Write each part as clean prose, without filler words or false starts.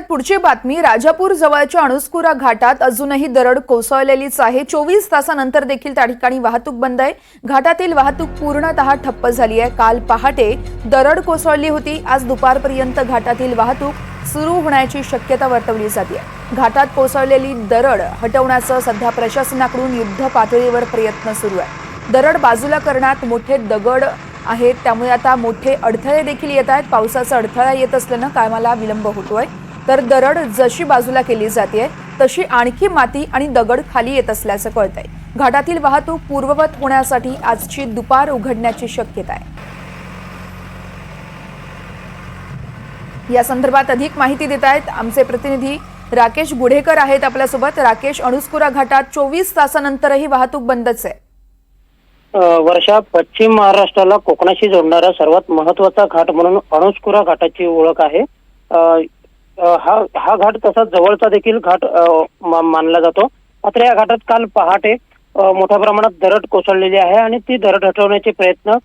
पुढची बातमी राजापूर जवळच्या अणुस्कुरा घाटात अजूनही दरड कोसळलेलीच आहे। 24 तासानंतर देखील त्या ठिकाणी वाहतूक बंद आहे। घाटातील वाहतूक पूर्णतः ठप्प झाली आहे। काल पहाटे दरड कोसळली होती। आज दुपारपर्यंत घाटातील वाहतूक सुरू होण्याची शक्यता वर्तवली जाते। घाटात कोसळलेली दरड हटवण्याचा सध्या प्रशासनाकडून युद्ध पातळीवर प्रयत्न सुरू आहे। दरड बाजूला करण्यात मोठे दगड आहेत, त्यामुळे आता मोठे अडथळे देखील येत आहेत। पावसाचा अडथळा येत असल्याने कामाला विलंब होतोय। तर दरड जशी बाजूला केली जाते तशी आणखी माती आणि दगड खाली येत असल्याचं कळतंय। घाटातील वाहतूक पूर्ववत होण्यासाठी आजची दुपार उघडण्याची शक्यता आहे। या संदर्भात अधिक माहिती देत आहेत आमचे प्रतिनिधी राकेश गुढेकर आहेत आपल्यासोबत। राकेश, अणुस्कुरा घाटात 24 तासानंतरही वाहतूक बंदच आहे। वर्षा पश्चिम महाराष्ट्राला कोकणाशी जोडणारा सर्वात महत्त्वाचा घाट म्हणून अणुस्कुरा घाटाची ओळख आहे। हा घाट तसा जवळचा देखील घाट मानला जातो। मात्र या घाटात काल पहाटे मोठ्या प्रमाणात दरड कोसळलेली आहे आणि ती दरड हटवण्याचे प्रयत्न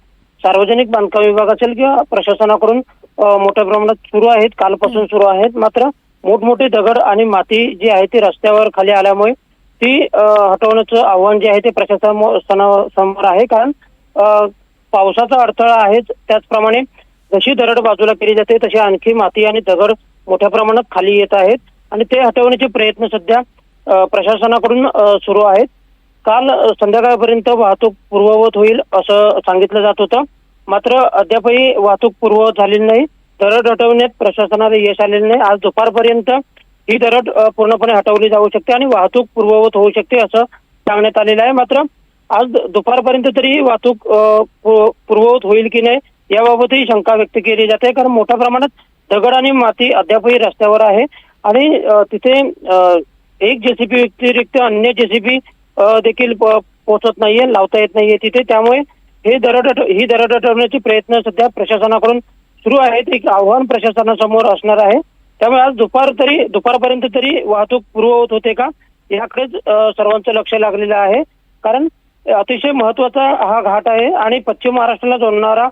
सार्वजनिक बांधकाम विभाग असेल किंवा प्रशासनाकडून मोठ्या प्रमाणात सुरू आहेत, कालपासून सुरू आहेत। मात्र मोठमोठे दगड आणि माती जी आहे ती रस्त्यावर खाली आल्यामुळे ती हटवण्याचं आव्हान जे आहे ते प्रशासनासमोर आहे। कारण पावसाचा अडथळा आहे, त्याचप्रमाणे जशी दरड बाजूला केली जाते तशी आणखी माती आणि दगड मोठ्या प्रमाणात खाली येत आहेत आणि ते हटवण्याचे प्रयत्न सध्या प्रशासनाकडून सुरू आहेत। काल संध्याकाळपर्यंत वाहतूक पूर्ववत होईल असं सांगितलं जात होतं, मात्र अद्यापही वाहतूक पूर्ववत झालेली नाही। दरड हटवण्यात प्रशासनाला यश आलेलं नाही। आज दुपारपर्यंत ही दरड पूर्णपणे हटवली जाऊ शकते आणि वाहतूक पूर्ववत होऊ शकते असं सांगण्यात आलेलं आहे। मात्र आज दुपारपर्यंत तरी वाहतूक पूर्ववत होईल की नाही याबाबतही शंका व्यक्त केली जाते, कारण मोठ्या प्रमाणात दगड आणि माती अद्यापही रस्त्यावर आहे आणि तिथे एक जेसीबी व्यतिरिक्त अन्य जेसीबी देखील पोहोचत नाहीये, लावता येत नाहीये तिथे। त्यामुळे ही दरड हटवण्याचे प्रयत्न सध्या प्रशासनाकडून सुरू आहेत। एक आव्हान प्रशासनासमोर असणार आहे। त्यामुळे आज दुपारपर्यंत तरी वाहतूक पूर्ववत होते का याकडेच सर्वांचं लक्ष लागलेलं आहे, कारण अतिशय महत्वाचा हा घाट आहे आणि पश्चिम महाराष्ट्राला जोडणारा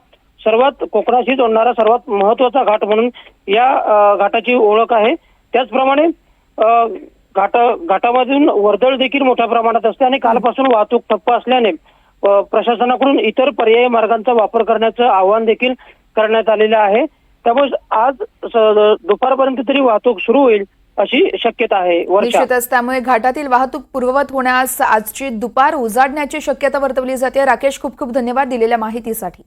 कोकणाशी जोडणारा सर्वात महत्वाचा घाट म्हणून या घाटाची ओळख आहे। त्याचप्रमाणे घाटामधून वर्दळ देखील मोठ्या प्रमाणात असते आणि कालपासून वाहतूक ठप्प असल्याने प्रशासनाकडून इतर पर्यायी मार्गांचा वापर करण्याचं आवाहन देखील करण्यात आलेलं आहे। त्यामुळे आज दुपारपर्यंत तरी वाहतूक सुरू होईल अशी शक्यता आहे। निश्चितच त्यामुळे घाटातील वाहतूक पूर्ववत होण्यास आजची दुपार उजाडण्याची शक्यता वर्तवली जाते। राकेश, खूप खूप धन्यवाद दिलेल्या माहितीसाठी।